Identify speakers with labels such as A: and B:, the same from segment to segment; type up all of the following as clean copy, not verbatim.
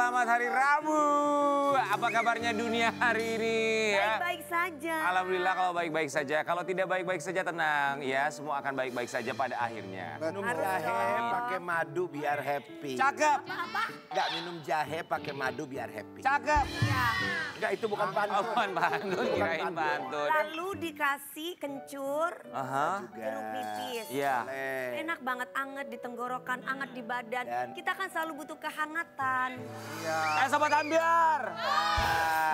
A: selamat hari Rabu. Apa kabarnya dunia hari ini?
B: Baik-baik saja.
A: Alhamdulillah kalau baik-baik saja. Kalau tidak baik-baik saja tenang ya, semua akan baik-baik saja pada akhirnya.
C: Minum jahe pakai madu biar happy.
A: Cakep.
B: Apa?
C: Enggak minum jahe pakai madu biar happy.
A: Cakep.
B: Ya.
C: Enggak itu bukan pantun.
A: Bukan pantun, kirain pantun.
B: Lalu dikasih kencur,
A: Aha.
B: jeruk nipis.
A: Iya.
B: Enak banget, anget di tenggorokan, anget di badan.
C: Dan-
B: Kita kan selalu butuh kehangatan.
A: Sobat Ambiar.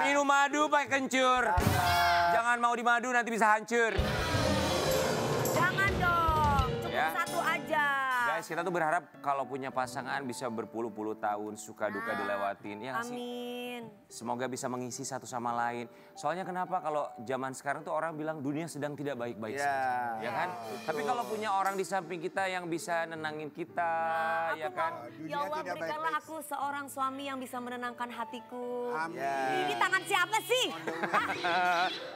A: Minum madu pakai kencur. Jangan mau di madu nanti bisa hancur.
B: Jangan dong, cukup
A: Ya.
B: satu aja.
A: Guys, kita tuh berharap kalau punya pasangan bisa berpuluh-puluh tahun suka duka dilewatin. Ya nggak sih?
B: Amin.
A: Semoga bisa mengisi satu sama lain. Soalnya kenapa kalau zaman sekarang tuh orang bilang dunia sedang tidak baik-baik
C: Ya.
A: saja. Ya kan? Tapi kalau punya orang di samping kita yang bisa nenangin kita, ya kan?
B: Ya Allah, berikanlah aku seorang suami yang bisa menenangkan hatiku.
C: Amin.
B: Ini tangan siapa sih?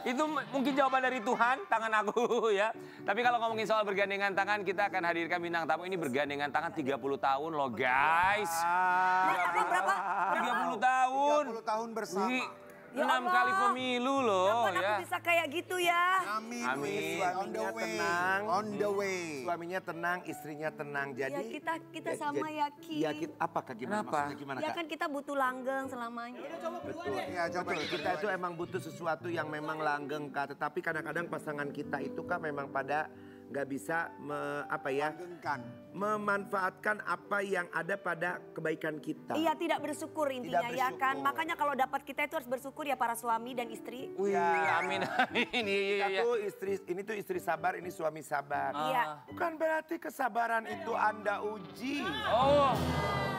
A: Itu mungkin jawaban dari Tuhan, tangan aku ya. Tapi kalau ngomongin soal bergandengan tangan, kita akan hadirkan bintang tamu ini bergandengan tangan 30 tahun loh guys.
B: Berapa?
A: 30 tahun.
D: 30 tahun bersama.
A: Wih,
B: Ya
A: 6
B: Allah.
A: kali pemilu loh
B: Kapan
A: ya.
B: aku bisa kayak gitu ya?
D: Amin.
A: Amin.
D: On the
C: Suaminya
D: way.
C: tenang.
D: On the way.
C: Suaminya tenang, istrinya tenang. Jadi
B: Ya, kita sama ya, Ki.
C: Ya kita apakah gimana?
A: Kenapa?
C: Maksudnya gimana
B: Ya
C: Kak?
B: kan kita butuh langgeng selamanya.
C: Betul.
D: Ya, coba
C: Betul. Kita itu emang butuh sesuatu yang memang langgeng Kak. Tetapi kadang-kadang pasangan kita itu Kak memang pada nggak bisa
D: langgengkan.
C: memanfaatkan apa yang ada pada kebaikan kita.
B: Iya, tidak bersyukur intinya
C: Tidak
B: ya kan.
C: bersyukur.
B: Makanya kalau dapat kita itu harus bersyukur ya para suami dan istri.
A: Wih, amin amin. Iya,
C: Kita
A: iya.
C: tuh ini tuh istri sabar, ini suami sabar.
B: Iya.
C: Bukan berarti kesabaran itu Anda uji.
A: Oh,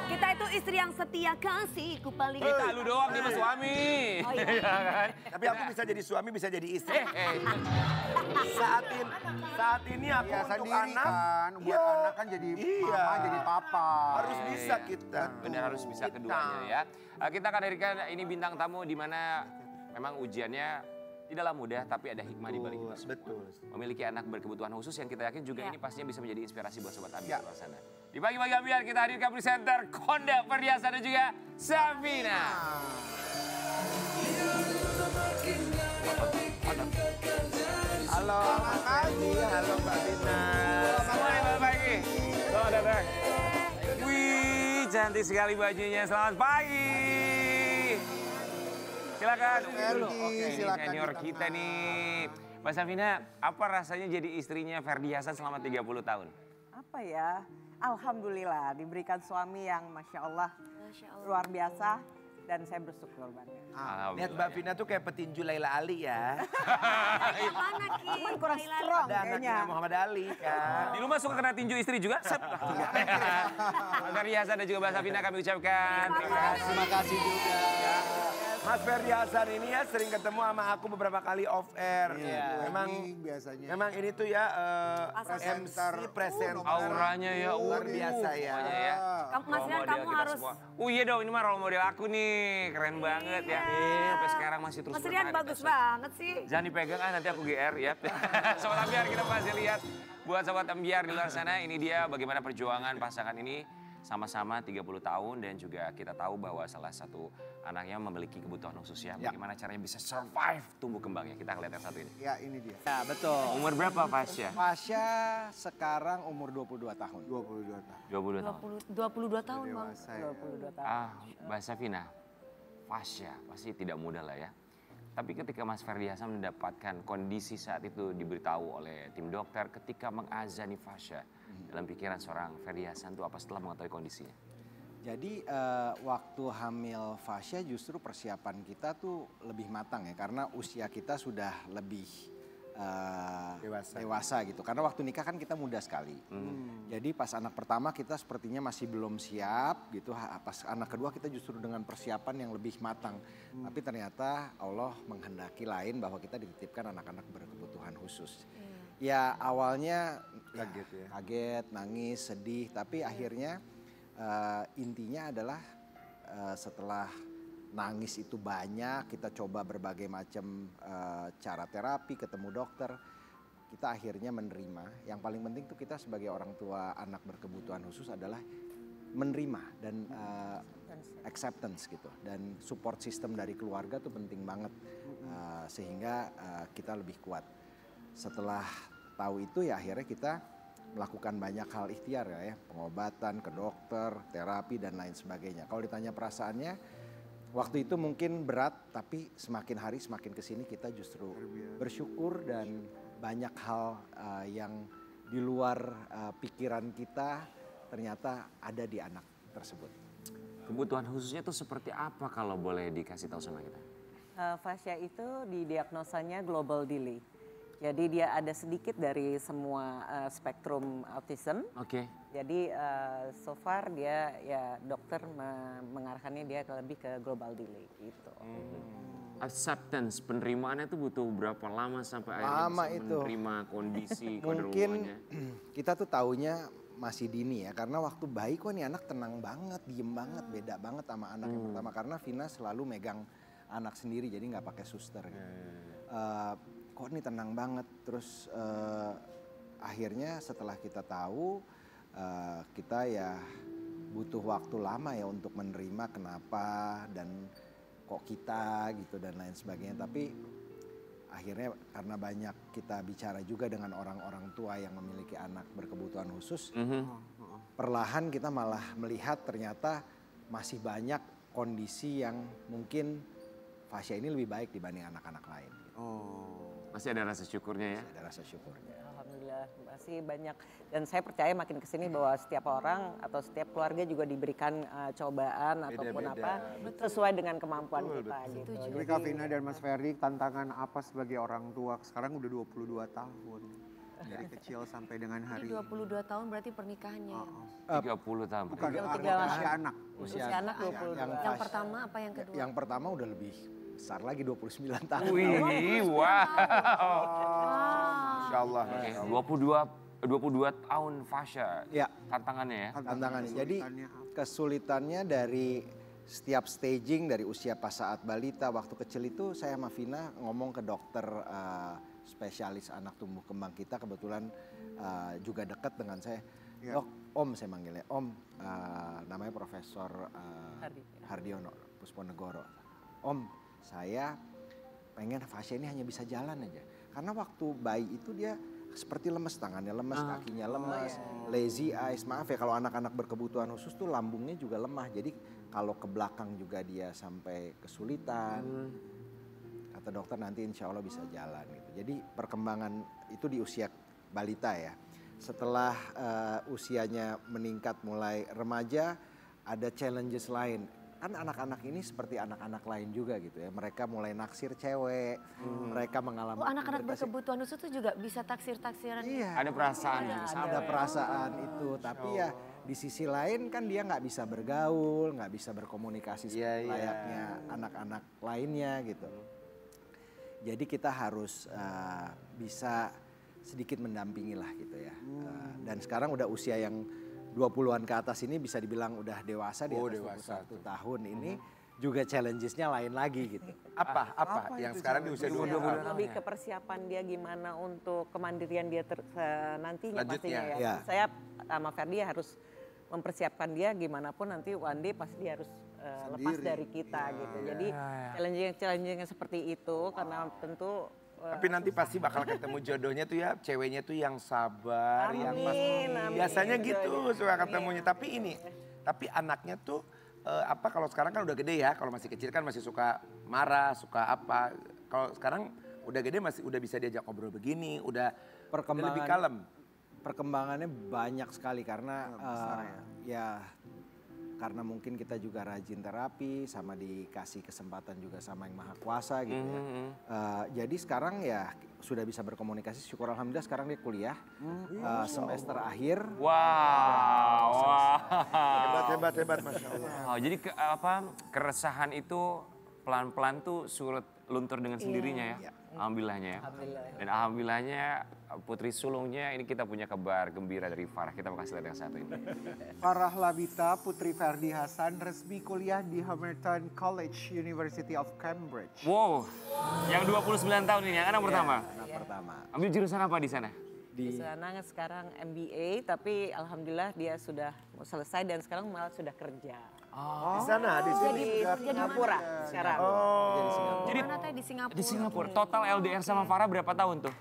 B: Kita itu istri yang setia, kasihku paling.
A: kita lu doang dia mah suami.
B: Oh, iya.
A: Iya kan?
C: Tapi aku bisa jadi suami, bisa jadi istri.
A: Eh,
C: Saat ini aku
D: Ya
C: untuk
D: sendiri
C: anak,
D: kan. Buat
C: ya,
D: anak kan jadi
C: iya.
D: mama, jadi papa.
C: harus bisa kita.
A: Benar harus bisa
C: Kita.
A: keduanya ya. Kita akan hadirkan ini bintang tamu di mana memang ujiannya tidaklah mudah tapi ada hikmah di balik itu.
C: Betul.
A: Memiliki anak berkebutuhan khusus yang kita yakin juga
B: Ya.
A: ini pastinya bisa menjadi inspirasi buat Sobat
D: Ya.
A: Ambiar di luar sana. Di pagi-pagi Ambiar kita hadirkan presenter Konda Ferdiasa dan juga Safina.
C: Halo, Mas Adi. Halo, Mbak Dina.
A: Selamat pagi. Selamat datang. Wih, cantik sekali bajunya. Selamat pagi. Silakan.
D: Ferdi,
A: Oke, ini
D: silakan
A: senior
D: ditangkap.
A: kita nih. Mbak Safina, apa rasanya jadi istrinya Ferdi Hasan selama 30 tahun?
E: Apa ya, alhamdulillah diberikan suami yang Masya Allah
B: Masya Allah.
E: luar biasa dan saya bersyukur banget.
C: Lihat Mbak Vina tuh kayak petinju Laila Ali ya.
B: Yang mana Ki?
E: Cuman kurang
B: Laila.
E: strong
C: Ada anaknya
E: kayaknya.
C: Muhammad Ali kan.
A: Di rumah suka kena tinju istri juga? Sep. Mas Ferdi Hasan dan juga Mbak Safina kami ucapkan terima kasih.
D: Terima kasih juga.
C: Mas Ferdi Hasan ini ya sering ketemu sama aku beberapa kali off air. Memang
D: biasanya.
C: memang ini tuh ya
D: Presenter.
C: MC presenter.
A: Auranya ya
C: luar biasa ya.
A: Pokoknya ya.
B: Kamu, Mas
A: Role
B: Rian,
A: model
B: kamu
A: kita
B: harus.
A: semua. Oh iya dong, ini mah role model aku nih. Keren banget ya. Sampai sekarang masih terus
B: Mas Rian
A: bertahan.
B: bagus banget sih.
A: Jangan dipegang nanti aku GR ya. Sobat Ambiar kita masih lihat. Buat Sobat Ambiar di luar sana, ini dia bagaimana perjuangan pasangan ini sama-sama 30 tahun dan juga kita tahu bahwa salah satu anaknya memiliki kebutuhan khusus ya. Bagaimana caranya bisa survive tumbuh kembangnya. Kita lihat yang satu ini.
D: Ya ini dia.
F: Ya betul.
A: Umur berapa Fasya?
F: Fasya sekarang umur 22 tahun.
D: 22 tahun.
A: 22 tahun.
B: 22 tahun Bang.
D: Dewasa ya.
E: 22 tahun.
A: Mbak Safina, Fasya pasti tidak mudah lah ya. Tapi ketika Mas Ferdi Hasan mendapatkan kondisi saat itu diberitahu oleh tim dokter ketika mengazani Fasya dalam pikiran seorang Ferdi Hasan itu apa setelah mengetahui kondisinya?
F: Jadi waktu hamil Fasya justru persiapan kita tuh lebih matang ya. Karena usia kita sudah lebih dewasa gitu. Karena waktu nikah kan kita muda sekali. Jadi pas anak pertama kita sepertinya masih belum siap gitu. Pas anak kedua kita justru dengan persiapan yang lebih matang. Tapi ternyata Allah menghendaki lain bahwa kita dititipkan anak-anak berkebutuhan khusus. Ya awalnya kaget, nangis, sedih. Tapi akhirnya intinya adalah setelah nangis itu banyak, kita coba berbagai macam cara terapi, ketemu dokter, kita akhirnya menerima. Yang paling penting tuh kita sebagai orang tua anak berkebutuhan khusus adalah menerima dan acceptance gitu. Dan support system dari keluarga tuh penting banget sehingga kita lebih kuat. Setelah tahu itu ya akhirnya kita melakukan banyak hal ikhtiar ya, pengobatan, ke dokter, terapi dan lain sebagainya. Kalau ditanya perasaannya, waktu itu mungkin berat, tapi semakin hari semakin kesini kita justru bersyukur dan banyak hal yang di luar pikiran kita ternyata ada di anak tersebut.
A: Kebutuhan khususnya itu seperti apa kalau boleh dikasih tahu sama kita?
E: Fasya itu didiagnosanya global delay. Jadi dia ada sedikit dari semua spektrum autism.
A: Oke.
E: Jadi so far dia ya dokter mengarahkannya dia lebih ke global delay gitu.
A: Acceptance, penerimaannya itu butuh berapa lama sampai akhirnya
F: Lama
A: bisa
F: itu.
A: menerima kondisi
F: Mungkin
A: kederuannya?
F: kita tuh taunya masih dini ya, karena waktu bayi kok nih anak tenang banget, diem banget, beda banget sama anak yang pertama. Karena Vina selalu megang anak sendiri, jadi nggak pakai suster gitu. Kok nih tenang banget, terus akhirnya setelah kita tahu, kita ya butuh waktu lama ya untuk menerima kenapa dan kok kita gitu dan lain sebagainya. Tapi akhirnya karena banyak kita bicara juga dengan orang-orang tua yang memiliki anak berkebutuhan khusus, perlahan kita malah melihat ternyata masih banyak kondisi yang mungkin Fasya ini lebih baik dibanding anak-anak lain.
A: Masih ada rasa syukurnya ya?
F: Ada rasa syukurnya.
E: Alhamdulillah masih banyak, dan saya percaya makin kesini bahwa setiap orang atau setiap keluarga juga diberikan cobaan ataupun apa sesuai dengan kemampuan kita gitu.
D: Tapi Kak Vina dan Mas Ferry, tantangan apa sebagai orang tua? Sekarang udah 22 tahun. Dari kecil sampai dengan hari
B: Ini 22 tahun berarti pernikahannya.
A: 30 tahun.
D: Bukan,
E: Tiga
D: usia anak.
E: Usia anak 22.
B: Yang pertama apa yang kedua?
F: Yang pertama udah lebih besar lagi 29 tahun.
A: Wih, wow.
C: Masya Allah.
A: Oke, 22 tahun Fasya.
F: Ya.
A: Tantangannya ya?
F: Tantangannya. Jadi
D: Kesulitannya apa?
F: kesulitannya dari setiap staging dari usia pas saat balita, waktu kecil itu saya sama Vina ngomong ke dokter spesialis anak tumbuh kembang kita, kebetulan juga dekat dengan saya.
D: Ya.
F: Dok, Om saya manggilnya, Om namanya Profesor Hardiono Pusponegoro. Om, saya pengen Fasya ini hanya bisa jalan aja. Karena waktu bayi itu dia seperti lemes, tangannya lemes, kakinya lemes, lazy eyes. Maaf ya kalau anak-anak berkebutuhan khusus tuh lambungnya juga lemah. Jadi kalau ke belakang juga dia sampai kesulitan. Kata dokter nanti insya Allah bisa jalan gitu. Jadi perkembangan itu di usia balita ya. Setelah usianya meningkat mulai remaja, ada challenges lain. Kan anak-anak ini seperti anak-anak lain juga gitu ya. Mereka mulai naksir cewek, mereka mengalami...
B: Oh, anak-anak berkebutuhan khusus itu juga bisa taksir-taksiran?
F: Iya.
A: Ada perasaan yang sama
F: Ada
A: ya?
F: perasaan itu, tapi ya di sisi lain kan dia nggak bisa bergaul, nggak bisa berkomunikasi seperti layaknya anak-anak lainnya gitu. Jadi kita harus bisa sedikit mendampingi lah gitu ya. Dan sekarang udah usia yang 20-an ke atas ini bisa dibilang udah dewasa, di atas 21 tahun ini juga challenges-nya lain lagi gitu.
C: Apa yang sekarang di usia 22 tahun?
E: Lebih ke persiapan dia gimana untuk kemandirian dia nantinya
C: Lanjutnya.
E: pastinya ya.
F: Ya.
E: Saya sama Ferdi harus mempersiapkan dia gimana pun nanti one day pasti dia harus lepas dari kita gitu. Jadi challenging seperti itu karena tentu
C: Tapi nanti pasti bakal ketemu jodohnya tuh ya, ceweknya tuh yang sabar, yang pas.
E: amin.
C: Biasanya gitu suka ketemunya. Tapi anaknya tuh kalau sekarang kan udah gede ya, kalau masih kecil kan masih suka marah, suka apa. Kalau sekarang udah gede udah bisa diajak ngobrol begini, udah lebih kalem.
F: Perkembangannya banyak sekali karena ya karena mungkin kita juga rajin terapi sama dikasih kesempatan juga sama yang maha kuasa gitu ya. Jadi sekarang ya sudah bisa berkomunikasi, syukur alhamdulillah sekarang dia kuliah semester akhir.
A: Wow.
C: Hebat, Masya Allah.
A: Wow, jadi keresahan itu pelan-pelan tuh surut luntur dengan sendirinya ya. Alhamdulillahnya ya. Dan alhamdulillahnya putri sulungnya ini kita punya kabar gembira dari Farah. Kita mau kasih lihat yang satu ini.
D: Farah Labita, Putri Ferdi Hasan, resmi kuliah di Hamilton College, University of Cambridge.
A: Wow, yang 29 tahun ini yang anak pertama.
F: Anak pertama.
A: Ambil jurusan apa di sana?
E: di sana sekarang MBA, tapi alhamdulillah dia sudah selesai dan sekarang malah sudah kerja.
C: Di sana, di sini.
E: Di Singapura sekarang.
A: Jadi
B: Mana teh di Singapura?
A: di Singapura. Total LDR sama Farah berapa tahun tuh?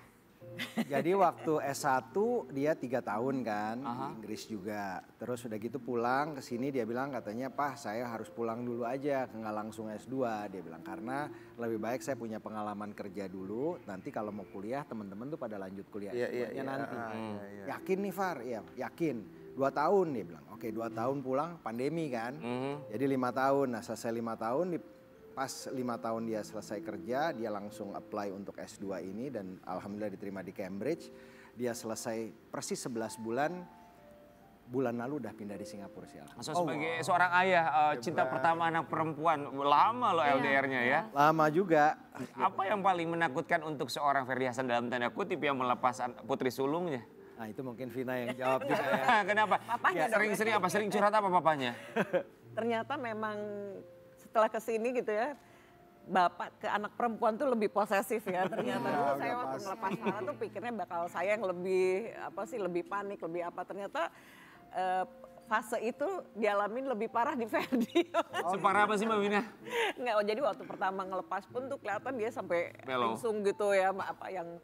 F: Jadi waktu S1 dia 3 tahun kan, di Inggris juga. Terus udah gitu pulang ke sini dia bilang katanya, "Pak, saya harus pulang dulu aja, nggak langsung S2." Dia bilang karena lebih baik saya punya pengalaman kerja dulu, nanti kalau mau kuliah teman-teman tuh pada lanjut kuliah S2-nya nanti. Yakin nih Far? Iya, yakin. 2 tahun dia bilang. Oke, 2 tahun pulang pandemi kan. Jadi 5 tahun. Nah, selesai 5 tahun pas 5 tahun dia selesai kerja, dia langsung apply untuk S2 ini dan alhamdulillah diterima di Cambridge. Dia selesai persis 11 bulan lalu udah pindah di Singapura sih.
A: Maksudnya sebagai seorang ayah, cinta pertama anak perempuan, lama loh LDR-nya ya.
F: Lama juga.
A: Apa yang paling menakutkan untuk seorang Ferdy Hassan dalam tanda kutip yang melepas putri sulungnya?
F: Nah itu mungkin Vina yang jawab juga ya.
A: Kenapa?
E: Papanya dong.
A: Sering curhat apa papanya?
E: Ternyata memang setelah kesini gitu ya, bapak ke anak perempuan tuh lebih posesif ya. Ternyata dulu saya waktu ngelepas Farah tuh pikirnya bakal saya yang lebih lebih panik, lebih apa. Ternyata fase itu dialamin lebih parah di Ferdy.
A: Separah apa sih Mbak Wina?
E: Enggak, jadi waktu pertama ngelepas pun tuh kelihatan dia sampai
A: Melo.
E: langsung gitu ya, apa yang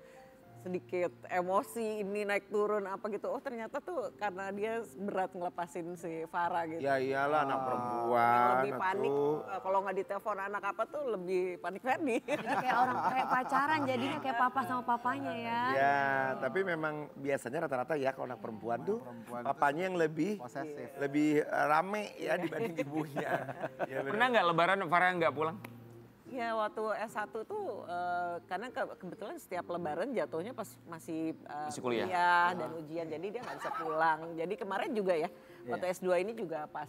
E: sedikit emosi ini naik turun apa gitu. Oh ternyata tuh karena dia berat ngelepasin si Farah gitu.
C: Ya iyalah anak perempuan.
E: Yang lebih panik
C: atuh.
E: kalau nggak ditelepon anak apa tuh lebih panik Ferdy.
B: Jadi kayak orang kayak pacaran jadinya kayak papa sama papanya ya.
C: Ya, tapi memang biasanya rata-rata ya kalau anak perempuan tuh papanya yang lebih
D: posesif.
C: lebih rame ya dibanding ibunya. Ya, bener.
A: Pernah nggak lebaran Farah nggak pulang?
E: Ya waktu S1 tuh karena kebetulan setiap lebaran jatuhnya pas masih
A: Masih kuliah.
E: dan ujian jadi dia nggak bisa pulang. Jadi kemarin juga ya waktu S2 ini juga pas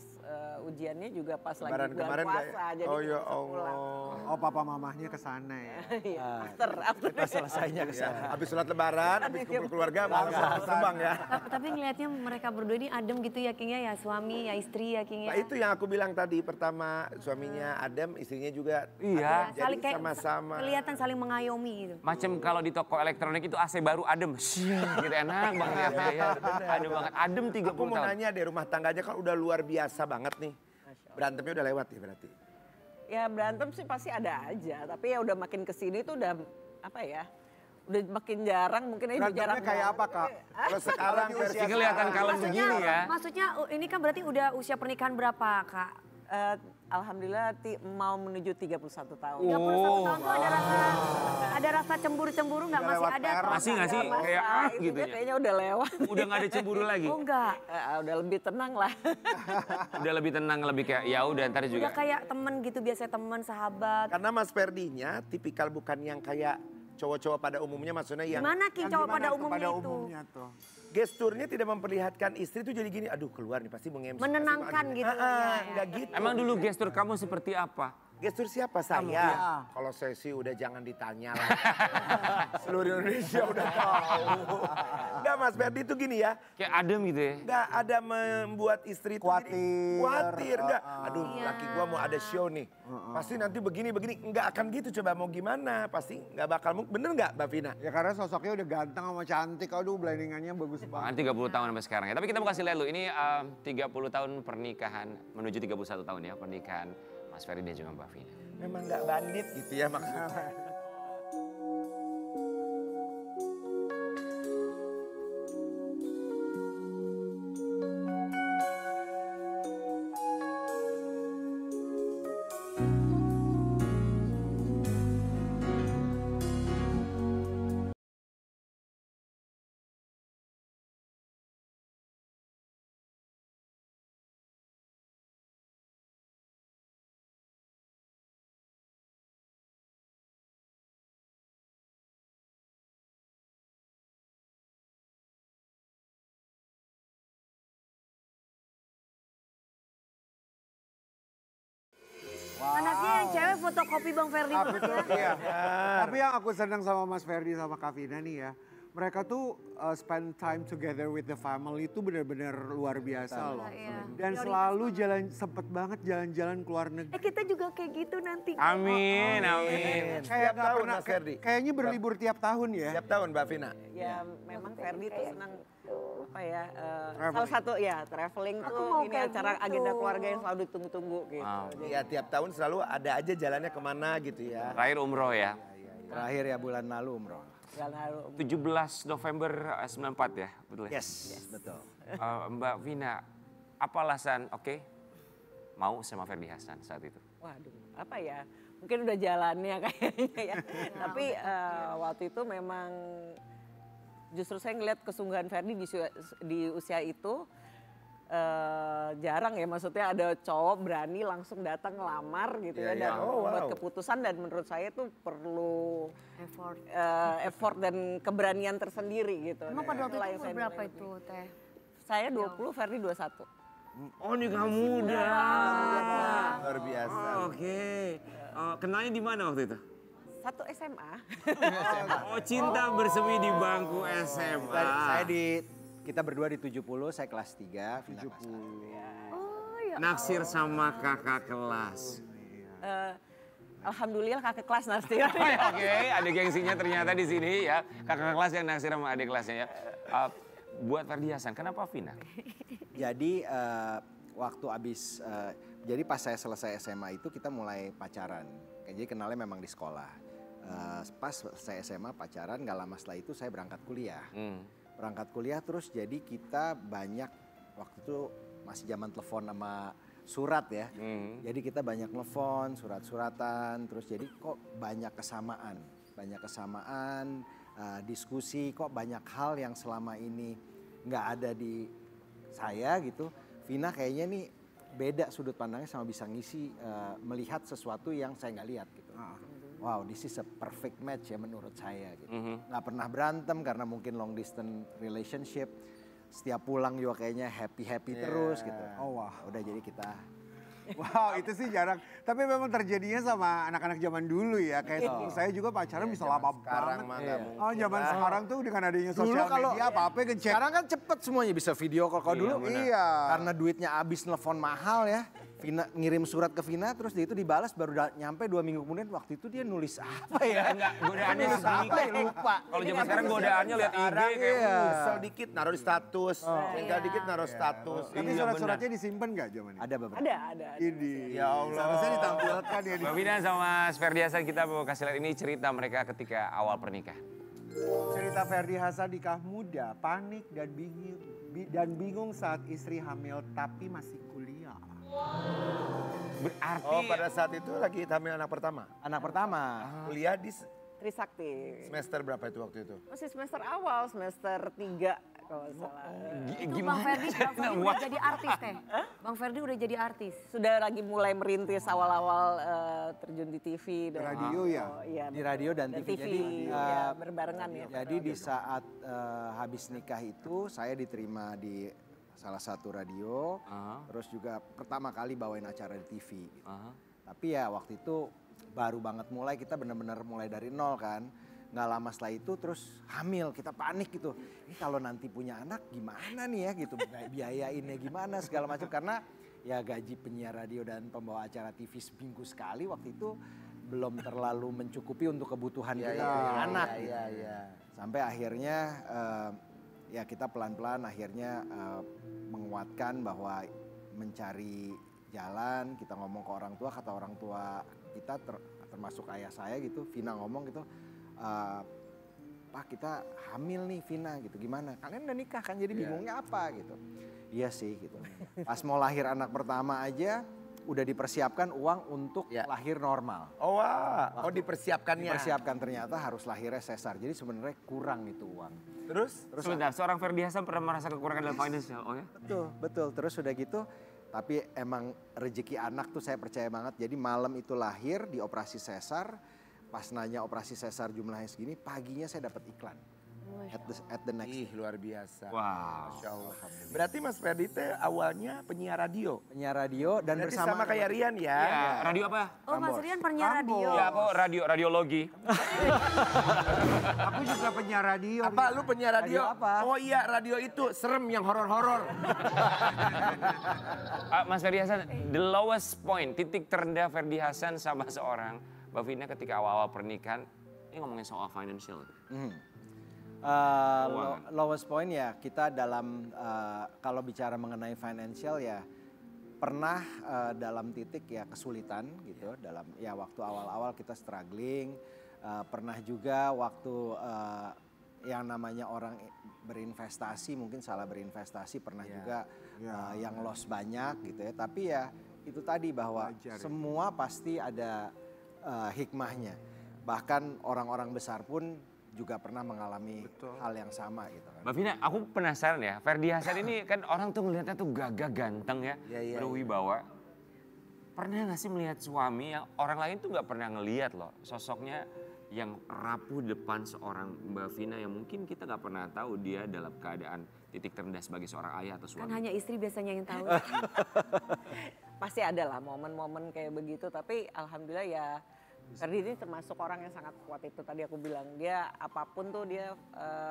E: ujiannya juga pas lagi
C: Lebaran
E: bulan
C: kemarin
E: puasa
C: nggak ya?
E: jadi
C: Oh
E: nggak
C: ya
E: bisa pulang.
C: Allah.
D: Oh papa mamahnya ke sana ya.
E: Iya, after.
F: Pas selesainya ke
C: Ya,
F: sana.
C: habis sholat lebaran, habis kumpul keluarga, langsung terbang ya.
B: Tapi ngelihatnya mereka berdua ini adem gitu ya King ya suami ya istri ya King ya.
C: Nah itu yang aku bilang tadi, pertama suaminya adem, istrinya juga
A: Iya.
C: adem. Jadi sama-sama.
B: Kelihatan saling mengayomi gitu.
A: Macam kalau di toko elektronik itu AC baru adem. Gitu enak banget lihatnya ya. Adem banget. Adem 30
C: Aku mau
A: tahun.
C: nanya deh, rumah tangganya kan udah luar biasa banget nih. Berantemnya udah lewat ya berarti.
E: Ya berantem sih pasti ada aja, tapi ya udah makin kesini tuh udah apa ya, udah makin jarang mungkin ini
D: Berantemnya
E: jarang
D: kayak
E: banget.
D: apa Kak?
C: Kalau sekarang versi
A: Ini kelihatan kalem begini ya.
B: Maksudnya ini kan berarti udah usia pernikahan berapa Kak?
E: Alhamdulillah mau menuju 31 tahun.
B: 31 tahun tuh ada rasa cemburu-cemburu nggak masih ada? atau
A: Masih nggak sih?
E: Masa
A: Kayak
E: itu
A: gitu
E: dia
A: ya.
E: kayaknya udah lewat.
A: Udah nggak ada cemburu lagi.
B: Oh enggak.
E: Udah lebih tenang lah.
A: Udah lebih tenang, lebih kayak ya udah ntar juga.
B: Udah kayak temen gitu biasanya teman sahabat.
C: Karena Mas Ferdinya tipikal bukan yang kayak cowok-cowok pada umumnya, maksudnya yang
B: Gimana King cowok pada
D: Gimana
B: umumnya
D: pada
B: itu?
D: umumnya tuh?
C: gesturnya tidak memperlihatkan istri tuh jadi gini, aduh keluar nih pasti mau nge-MC.
B: Menenangkan gitu, ya.
C: Enggak gitu.
A: Emang dulu gestur kamu seperti apa?
C: Gestur siapa saya? Kalau saya sih udah jangan ditanya lah. Seluruh Indonesia udah tahu. Enggak Mas Ferdi tuh gini ya.
A: Kayak adem gitu ya?
C: Enggak ada membuat istri itu khawatir. Enggak. Aduh laki gua mau ada show nih. Pasti nanti begini. Enggak akan gitu, coba mau gimana. Pasti enggak bakal. Bener enggak Mbak Vina?
D: Ya karena sosoknya udah ganteng sama cantik. Aduh blendingannya bagus banget.
A: 30 tahun sampai sekarang ya. Tapi kita mau kasih lihat dulu. Ini 30 tahun pernikahan. Menuju 31 tahun ya pernikahan. Mas Ferdi dan juga Mbak Vina.
C: Memang enggak bandit gitu ya maksudnya.
B: Anaknya yang cewek fotokopi Bang Ferdi banget ya.
D: Iya. Tapi yang aku senang sama Mas Ferdi sama Kak Vina nih ya. mereka tuh spend time together with the family itu benar-benar luar biasa loh.
B: Iya.
D: Dan selalu sempet banget jalan-jalan ke luar negeri.
B: Kita juga kayak gitu nanti.
A: Amin, amin.
D: Kayak
C: Tiap
D: nggak
C: tahun,
D: pernah,
C: Mas Ferdi.
D: kayaknya berlibur tiap tahun ya.
C: Tiap tahun Mbak Vina.
E: Ya memang Ferdi tuh senang apa ya,
D: Traveling.
E: salah satu ya traveling
B: Aku
E: tuh
B: mau
E: ini
B: kayak
E: acara
B: gitu.
E: agenda keluarga yang selalu ditunggu-tunggu gitu. Jadi,
C: Iya tiap tahun selalu ada aja jalannya kemana gitu ya.
A: Terakhir umroh ya.
F: Terakhir ya bulan lalu umroh.
E: jalan haru.
A: 17 November 94 ya, betul ya?
F: Yes, betul.
A: Mbak Vina, apa alasan mau sama Ferdi Hasan saat itu?
E: Waduh, apa ya? Mungkin udah jalannya kayaknya ya. Tapi waktu itu memang justru saya ngeliat kesungguhan Ferdi di usia itu jarang ya. Maksudnya ada cowok berani langsung datang ngelamar gitu ya. Dan membuat keputusan dan menurut saya itu perlu effort dan keberanian tersendiri gitu.
B: Emang pada waktu
E: Itulah
B: itu
E: yang saya
B: berapa
E: nilai
B: itu Teh?
E: Saya 20, Ferdi 21.
A: Oh nikah muda.
C: Luar biasa.
A: Oke. Kenalnya di mana waktu itu?
E: Satu SMA.
A: Oh cinta bersemi di bangku SMA.
F: Kita berdua di 70, saya kelas 3, Vina kelas 1.
A: Naksir sama kakak kelas.
E: Alhamdulillah kakak kelas Nastir.
A: Oke, ada gengsinya ternyata di sini ya. Kakak kelas yang naksir sama adik kelasnya ya. Buat Ferdi Hasan, kenapa Vina?
F: Jadi waktu abis, jadi pas saya selesai SMA itu kita mulai pacaran. Jadi kenalnya memang di sekolah. Pas saya SMA pacaran, gak lama setelah itu saya berangkat kuliah. Berangkat kuliah terus jadi kita banyak, waktu itu masih zaman telepon sama surat ya. Jadi kita banyak telepon, surat-suratan, terus jadi kok banyak kesamaan. Diskusi kok banyak hal yang selama ini nggak ada di saya gitu. Vina kayaknya nih beda sudut pandangnya sama bisa ngisi melihat sesuatu yang saya nggak lihat gitu. Wow, this is a perfect match ya menurut saya gitu. Nggak pernah berantem karena mungkin long distance relationship. Setiap pulang juga kayaknya happy terus gitu.
D: Oh wah.
F: Udah jadi kita.
D: Wow, itu sih jarang. Tapi memang terjadinya sama anak-anak zaman dulu ya. Kayak saya juga pacaran bisa lama
C: Sekarang mah
D: banget.
C: nggak mungkin.
D: Oh, zaman sekarang tuh dengan adanya sosial media apa-apa ngecek.
F: Sekarang kan cepet semuanya bisa video call. Kalau dulu
D: Iya.
F: karena duitnya habis nelfon mahal ya. Vina ngirim surat ke Vina terus dia itu dibalas baru nyampe 2 minggu kemudian. Waktu itu dia nulis apa ya?
A: Enggak, godaannya
F: Nulis apa
A: sedikit.
F: ya, lupa.
A: Kalau zaman sekarang godaannya lihat IG
C: Sekarang
A: kayak
C: Kesel dikit naruh di status. Tinggal dikit naruh status.
D: Tapi
A: Iya,
D: surat-suratnya disimpan nggak zaman ini?
F: Ada beberapa.
E: Ada.
D: Ini.
C: Ya Allah.
D: Seharusnya ditampilkan ya.
A: Mbak Vina sama Mas Ferdi Hasan kita mau kasih lihat ini cerita mereka ketika awal pernikahan.
D: Cerita Ferdi Hasan nikah muda, panik dan bingung saat istri hamil tapi masih kuliah.
A: Berarti
C: Oh pada saat itu lagi hamil anak pertama.
F: Anak pertama.
C: Kuliah di
E: Trisakti.
C: semester berapa itu waktu itu?
E: Masih semester awal, semester 3 kalau nggak salah.
B: Itu Bang Ferdi udah jadi artis Teh. Bang Ferdi udah jadi artis.
E: Sudah lagi mulai merintis awal-awal terjun di TV. Dan,
D: Radio ya?
E: Iya,
F: Di radio dan TV. Jadi,
E: ya, berbarengan ya.
F: Jadi di saat habis nikah itu saya diterima di salah satu radio. Terus juga pertama kali bawain acara di TV. Gitu. Tapi ya waktu itu baru banget mulai, kita benar-benar mulai dari nol kan. Nggak lama setelah itu terus hamil, kita panik gitu. Ini kalau nanti punya anak gimana nih ya gitu, biayainnya gimana segala macam. Karena ya gaji penyiar radio dan pembawa acara TV seminggu sekali waktu itu belum terlalu mencukupi untuk kebutuhan kita punya anak. Gitu. Sampai akhirnya ya kita pelan-pelan akhirnya menguatkan bahwa mencari jalan, kita ngomong ke orang tua, kata orang tua kita termasuk ayah saya gitu, Vina ngomong gitu, Pak kita hamil nih Vina gitu, gimana? Kalian udah nikah kan jadi bingungnya apa gitu. Iya sih gitu. Pas mau lahir anak pertama aja udah dipersiapkan uang untuk lahir normal.
C: Oh wah,
F: Dipersiapkan ternyata harus lahirnya sesar, jadi sebenarnya kurang itu uang.
C: Terus?
A: sebentar, seorang Ferdi Hasan pernah merasa kekurangan dalam financial, oh ya?
F: Betul. Terus udah gitu, tapi emang rezeki anak tuh saya percaya banget. Jadi malam itu lahir di operasi sesar. Pas nanya operasi sesar jumlahnya segini, paginya saya dapat iklan. At the next.
C: Ih luar biasa.
A: Wow.
C: Masya Allah. Berarti Mas Ferdi teh awalnya penyiar radio.
F: Penyiar radio dan
C: Berarti
F: bersama
C: sama kayak Rian ya.
A: Ya, radio apa?
B: Oh Mas Rian penyiar radio.
A: Ya aku radiologi.
D: Aku Aku juga penyiar radio.
C: Apa lu penyiar radio?
F: Radio apa?
C: Oh iya, radio itu serem yang horor-horor.
A: Mas Ferdi Hasan, the lowest point, titik terendah Ferdi Hasan sama seorang Mbak Vina ketika awal-awal pernikahan, ini ngomongin soal financial.
F: Lowest point ya kita dalam kalau bicara mengenai financial ya pernah dalam titik ya kesulitan gitu dalam ya waktu awal-awal kita struggling, pernah juga waktu yang namanya orang berinvestasi mungkin salah berinvestasi, pernah juga yang loss banyak gitu ya, tapi ya itu tadi bahwa semua pasti ada hikmahnya, bahkan orang-orang besar pun juga pernah mengalami hal yang sama gitu kan.
A: Mbak Vina, aku penasaran ya, Ferdi Hasan ini kan orang tuh ngelihatnya tuh gagah ganteng ya, berwibawa. Pernah gak sih melihat suami yang orang lain tuh gak pernah ngelihat loh, sosoknya yang rapuh depan seorang Mbak Vina yang mungkin kita gak pernah tahu dia dalam keadaan titik terendah sebagai seorang ayah atau suami.
B: Kan hanya istri biasanya yang tahu.
E: Pasti ada lah momen-momen kayak begitu, tapi alhamdulillah ya Ferdi ini termasuk orang yang sangat kuat, itu tadi aku bilang dia apapun tuh dia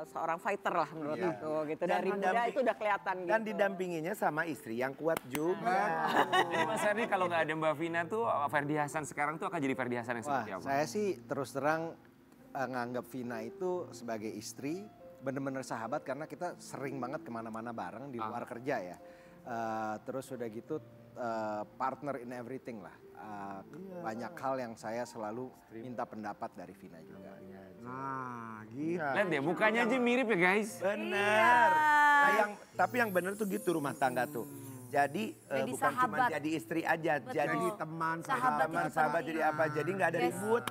E: seorang fighter lah menurut aku gitu.
C: Dan
E: Dari muda itu udah kelihatan gitu.
C: Dan didampinginya sama istri yang kuat juga.
A: Jadi Mas Ferdi kalau nggak ada Mbak Vina tuh Ferdi Hasan sekarang tuh akan jadi Ferdi Hasan yang seperti apa?
F: Saya sih terus terang nganggap Vina itu sebagai istri bener-bener sahabat karena kita sering banget kemana-mana bareng di luar kerja ya. Terus udah gitu partner in everything lah. Banyak hal yang saya selalu minta pendapat dari Vina juga.
D: Nah, gitu.
A: Lihat deh mukanya aja mirip ya guys.
C: Benar. Nah, tapi yang benar tuh gitu rumah tangga tuh. Jadi bukan cuma
B: sahabat.
C: jadi istri aja,
B: Betul.
C: jadi
D: teman,
B: Sahabat
C: teman,
B: itu
C: sahabat
B: penting.
C: jadi apa? Jadi nggak ada ribut.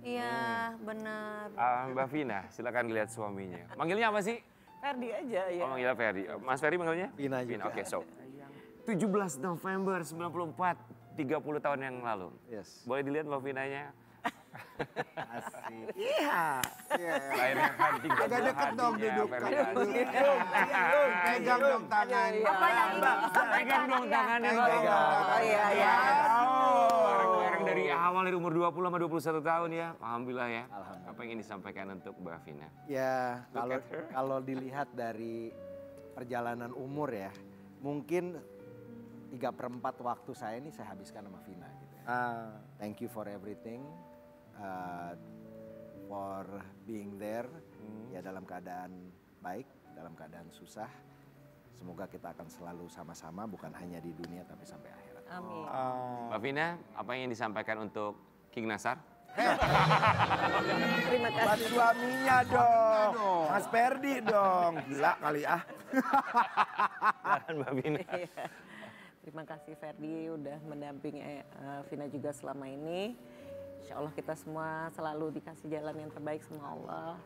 B: Iya, benar.
A: Mbak Vina, silakan lihat suaminya. Manggilnya apa sih?
E: Ferdi aja ya.
A: Oh manggilnya Ferdi. Mas Ferdi manggilnya?
F: Vina juga.
A: Oke, so 17 November 94. 30 tahun yang lalu.
F: Yes.
A: Boleh dilihat Mbak Vinanya?
C: Asik. Iya.
A: Lahirnya kan 13
D: Agak deket dong
A: hatinya,
D: duduk.
A: Ferdi Hasan.
D: Pegang dong tangan.
B: Apa yang ingin disampaikan?
A: Pegang dong tangannya.
E: Oh iya iya.
A: Bareng-bareng dari awal dari umur 20 sama 21 tahun ya. Alhamdulillah ya. Apa yang ingin disampaikan untuk Mbak Vina?
F: Ya kalau dilihat dari perjalanan umur ya, mungkin 3/4 waktu saya ini saya habiskan sama Vina gitu ya. Thank you for everything, for being there, ya dalam keadaan baik, dalam keadaan susah. Semoga kita akan selalu sama-sama bukan hanya di dunia tapi sampai akhirat.
E: Amin.
A: Mbak Vina, apa yang ingin disampaikan untuk King Nasar?
E: Terima
C: Buat
E: kasih.
C: suaminya dong. Mas Ferdi dong. Gila kali ah.
A: Silakan Mbak Vina.
E: Terima kasih Ferdi udah mendampingi Vina juga selama ini. Insya Allah kita semua selalu dikasih jalan yang terbaik sama Allah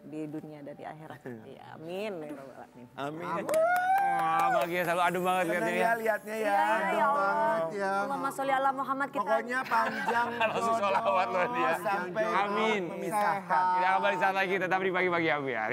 E: di dunia dan di akhirat. Ya, amin. Ya Rabbal Alamin.
C: Amin.
A: Wah, bahagia selalu adem banget
C: Senang
A: lihatnya
C: ya
A: ya.
C: liatnya ya.
B: Ya Allah.
D: banget ya.
B: Allahumma sholli ala Muhammad kita.
C: Pokoknya panjang.
A: Langsung sholawat loh dia.
C: Sampai
A: Amin.
C: memisahkan.
A: Kita kembali saat lagi tetap di pagi-pagi Ambiar.